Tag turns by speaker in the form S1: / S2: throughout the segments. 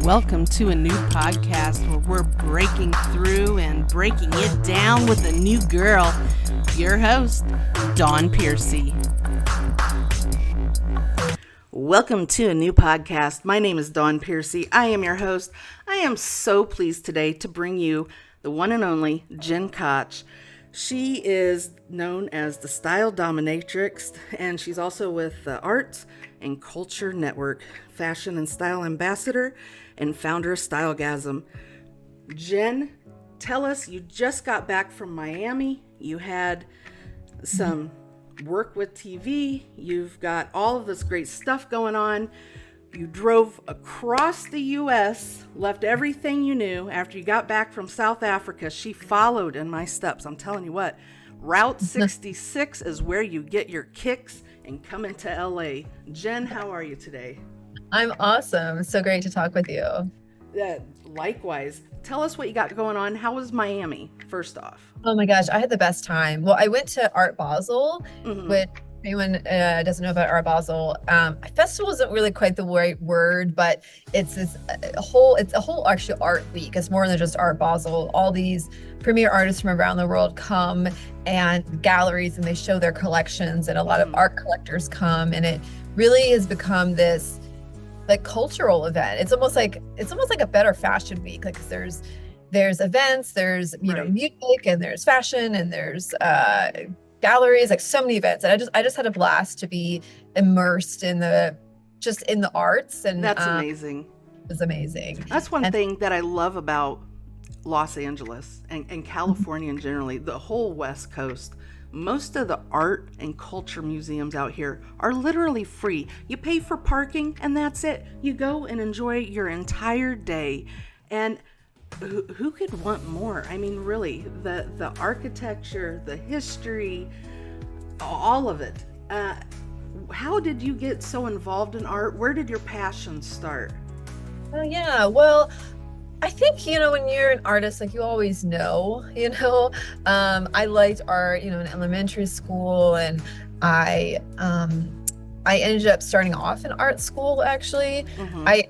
S1: Welcome to a new podcast where we're breaking through and breaking it down with a new girl. Your host, Dawn Piercy. Welcome to a new podcast. My name is Dawn Piercy. I am your host. I am so pleased today to bring you the one and only Jenn Koch. She is known as the Style Dominatrix, and she's also with the Arts and Culture Network, fashion and style ambassador, and founder of Stylegasm. Jenn, tell us, you just got back from Miami. You had some work with TV. You've got all of this great stuff going on. You drove across the U.S., left everything you knew after you got back from South Africa. She followed in my steps. I'm telling you what, Route 66 is where you get your kicks and come into L.A. Jenn, how are you today?
S2: I'm awesome. So great to talk with you.
S1: Likewise. Tell us what you got going on. How was Miami, first off?
S2: Oh my gosh, I had the best time. Well, I went to Art Basel, which anyone doesn't know about Art Basel. Festival isn't really quite the right word, but it's a whole actually art week. It's more than just Art Basel. All these premier artists from around the world come, and galleries, and they show their collections, and a lot of art collectors come, and it really has become this like cultural event. It's almost like a better fashion week. Like there's events, there's know music, and there's fashion, and there's galleries, like so many events. And I just had a blast to be immersed in the arts. And
S1: that's amazing.
S2: It was amazing.
S1: That's one thing that I love about Los Angeles and California in generally, the whole West Coast. Most of the art and culture museums out here are literally free. You pay for parking and that's it. You go and enjoy your entire day. And who could want more? I mean, really, the architecture, the history, all of it. How did you get so involved in art? Where did your passion start?
S2: Oh yeah, well, I think, when you're an artist, like you always know, I liked art, in elementary school, and I ended up starting off in art school, actually. I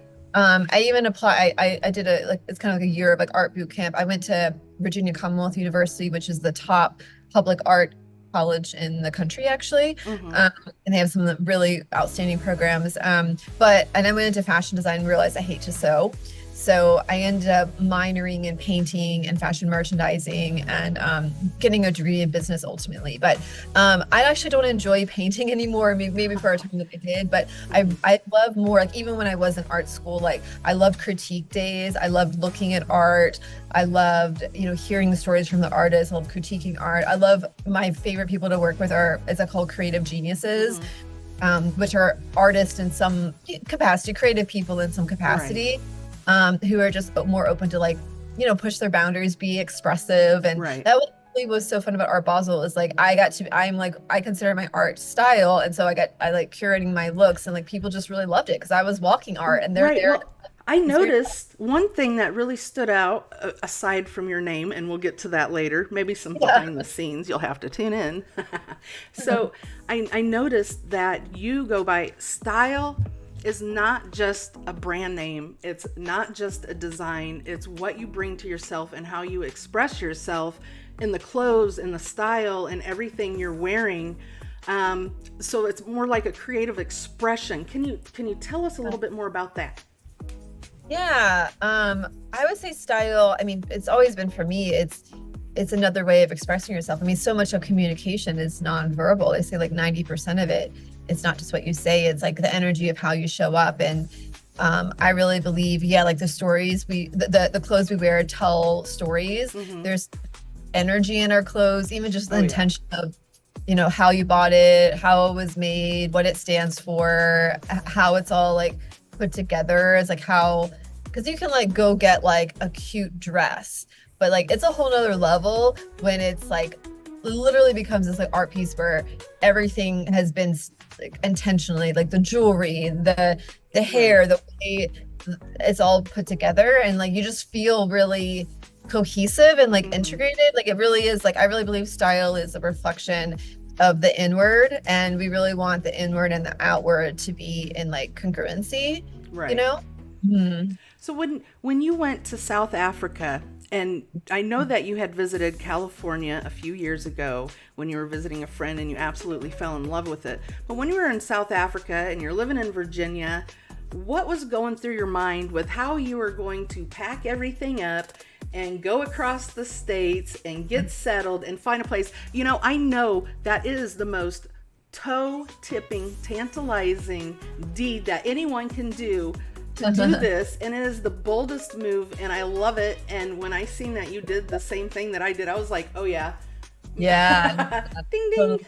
S2: even applied, I did it's kind of like a year of like art boot camp. I went to Virginia Commonwealth University, which is the top public art college in the country, actually. And they have some really outstanding programs. And I went into fashion design and realized I hate to sew. So I ended up minoring in painting and fashion merchandising, and getting a degree in business ultimately. But I actually don't enjoy painting anymore. Maybe for a time that I did, but I love more, like even when I was in art school, like I loved critique days. I loved looking at art. I loved, hearing the stories from the artists. I love critiquing art. I love, my favorite people to work with is called creative geniuses, which are artists in some capacity, creative people in some capacity. Right. Who are just more open to push their boundaries, be expressive. And that was so fun about Art Basel is like, I consider my art style. And so I like curating my looks, and like people just really loved it because I was walking art, and they're there.
S1: Well, I noticed one thing that really stood out aside from your name, and we'll get to that later, maybe some behind the scenes, you'll have to tune in. So I noticed that you go by Style is not just a brand name. It's not just a design. It's what you bring to yourself and how you express yourself in the clothes and the style and everything you're wearing. So it's more like a creative expression. Can you tell us a little bit more about that?
S2: Yeah, I would say style, it's always been, for me, it's another way of expressing yourself. So much of communication is nonverbal. They say like 90% of it. It's not just what you say, it's like the energy of how you show up. And I really believe, like the stories the clothes we wear tell stories. There's energy in our clothes, even just the intention of, how you bought it, how it was made, what it stands for, how it's all like put together. It's like because you can like go get like a cute dress, but like it's a whole nother level when it's like literally becomes this like art piece where everything has been like intentionally, like the jewelry, the hair, the way it's all put together, and like you just feel really cohesive and like integrated. Like it really is, like I really believe style is a reflection of the inward, and we really want the inward and the outward to be in like congruency,
S1: right? So when you went to South Africa, and I know that you had visited California a few years ago when you were visiting a friend and you absolutely fell in love with it. But when you were in South Africa and you're living in Virginia, what was going through your mind with how you were going to pack everything up and go across the states and get settled and find a place? You know, I know that is the most toe-tipping, tantalizing deed that anyone can do to do this, and it is the boldest move, and I love it. And when I seen that you did the same thing that I did, I was like, oh yeah.
S2: Ding ding.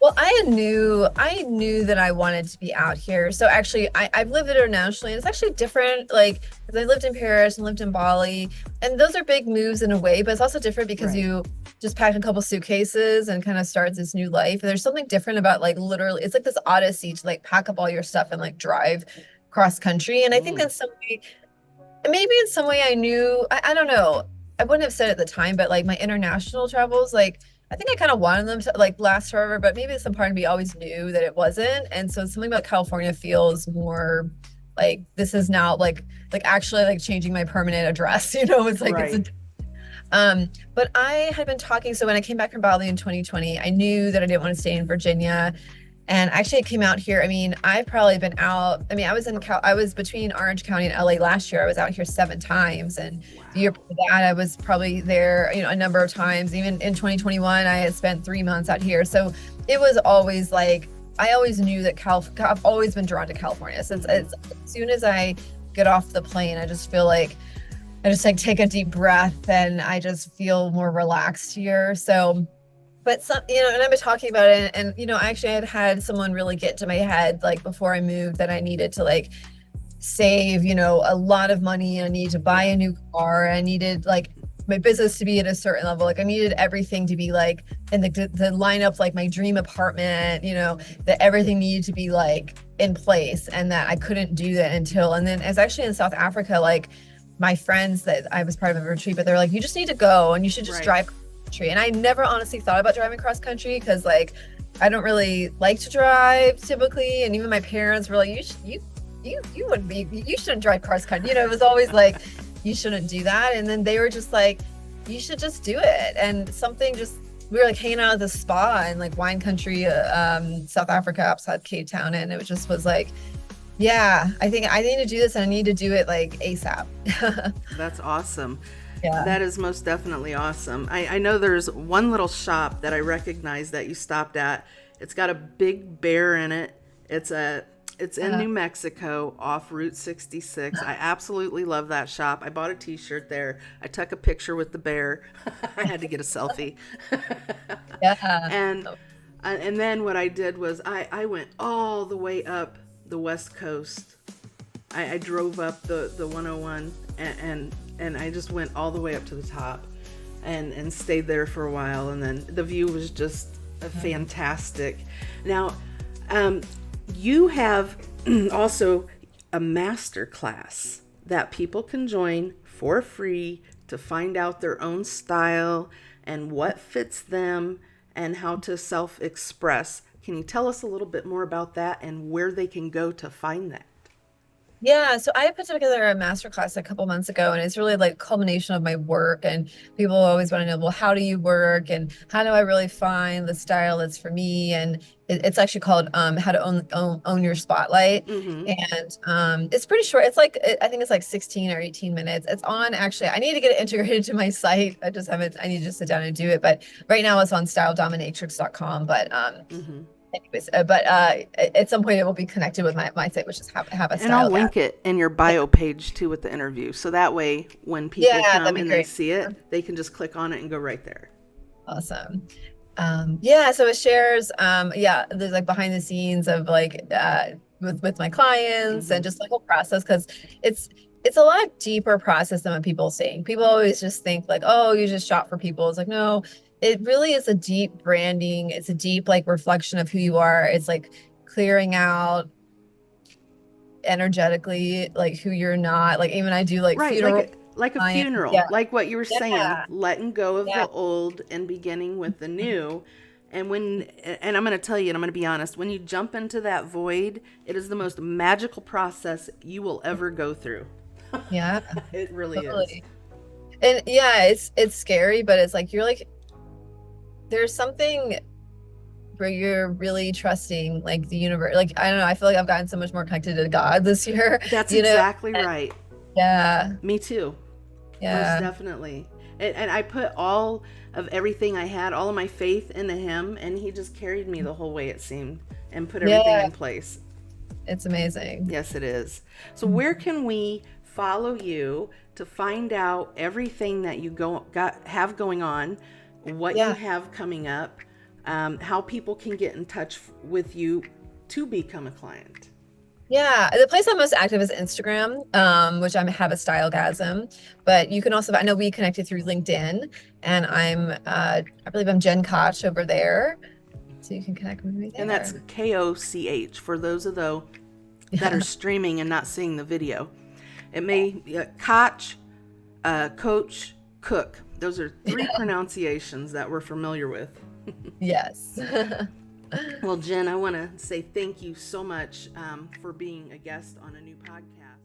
S2: Well, I knew that I wanted to be out here. So actually, I've lived internationally, and it's actually different. Like, 'cause I lived in Paris and lived in Bali, and those are big moves in a way, but it's also different because you just pack a couple suitcases and kind of start this new life. And there's something different about, like, literally, it's like this odyssey to like pack up all your stuff and like drive cross country. And I think in some way, maybe in some way I knew, I don't know, I wouldn't have said it at the time, but like my international travels, like, I think I kind of wanted them to like last forever, but maybe some part of me always knew that it wasn't. And so something about California feels more like this is now like actually like changing my permanent address, you know. It's like but I had been talking, so when I came back from Bali in 2020, I knew that I didn't want to stay in Virginia. And actually I came out here, I mean, I've probably been out, I mean, I was between Orange County and LA last year. I was out here 7 times. And the year before that, I was probably there, you know, a number of times. Even in 2021, I had spent 3 months out here. So it was always like, I always knew that I've always been drawn to California. Since as soon as I get off the plane, I just feel like, I just like take a deep breath and I just feel more relaxed here. So, but some, you know, and I've been talking about it, and you know, actually I had someone really get to my head, like before I moved, that I needed to like save, you know, a lot of money. I needed to buy a new car. I needed like my business to be at a certain level. Like I needed everything to be like in the lineup, like my dream apartment, you know, that everything needed to be like in place, and that I couldn't do that until, and then as actually in South Africa, like my friends that I was part of a retreat, but they're like, you just need to go and you should just drive. And I never honestly thought about driving cross country because like I don't really like to drive typically, and even my parents were like, you wouldn't be, you shouldn't drive cross country, you know. It was always like, you shouldn't do that. And then they were just like, you should just do it. And something just, we were like hanging out at the spa in like wine country, South Africa outside Cape Town, and it just was like, yeah, I think I need to do this, and I need to do it like ASAP.
S1: That's awesome.
S2: Yeah.
S1: That is most definitely awesome. I know there's one little shop that I recognize that you stopped at. It's got a big bear in it. It's in New Mexico off Route 66. I absolutely love that shop. I bought a t-shirt there. I took a picture with the bear. I had to get a selfie.
S2: Yeah.
S1: And then what I did was I went all the way up the West Coast. I drove up the 101 and I just went all the way up to the top and stayed there for a while, and then the view was just fantastic. Now, you have also a master class that people can join for free to find out their own style and what fits them and how to self-express. Can you tell us a little bit more about that and where they can go to find that?
S2: Yeah, so I put together a masterclass a couple months ago, and it's really like a culmination of my work. And people always want to know, well, how do you work, and how do I really find the style that's for me? And it's actually called How to Own Your Spotlight. And it's pretty short. It's like, I think it's like 16 or 18 minutes. It's on, actually, I need to get it integrated to my site. I need to just sit down and do it. But right now it's on styledominatrix.com. But anyways, but at some point it will be connected with my site, which is have a style.
S1: And I'll link it in your bio page too with the interview. So that way when people come and they see it, they can just click on it and go right there.
S2: Awesome. Yeah, so it shares there's like behind the scenes of like with my clients and just the whole process, because it's a lot deeper process than what people think. People always just think like, oh, you just shop for people. It's like, no, it really is a deep branding. It's a deep like reflection of who you are. It's like clearing out energetically like who you're not. Like even I do like funeral,
S1: like a funeral, like what you were saying, letting go of the old and beginning with the new. And and I'm going to tell you, and I'm going to be honest, when you jump into that void, it is the most magical process you will ever go through.
S2: Yeah,
S1: It really is.
S2: totally. And yeah, it's scary, but it's like you're like there's something where you're really trusting like the universe. Like I don't know, I feel like I've gotten so much more connected to God this year,
S1: That's
S2: you know?
S1: exactly
S2: And
S1: right.
S2: yeah,
S1: Me too. Most
S2: yeah,
S1: definitely. And I put all of everything I had, all of my faith into him, and he just carried me the whole way, it seemed, and put everything
S2: yeah,
S1: in place.
S2: it's amazing.
S1: Yes, it is. So where can we follow you to find out everything that you have going on, what you
S2: Yeah.
S1: have coming up, how people can get in touch with you to become a client?
S2: Yeah, the place I'm most active is Instagram, which I have a Stylegasm. But you can also, I know we connected through LinkedIn, and I believe I'm Jenn Koch over there, so you can connect with me
S1: And that's
S2: there.
S1: Koch for those of those that are
S2: Yeah.
S1: streaming and not seeing the video. It may be Koch, Coach, Cook. Those are three
S2: Yeah.
S1: pronunciations that we're familiar with.
S2: Yes.
S1: Well, Jen, I want to say thank you so much for being a guest on a new podcast.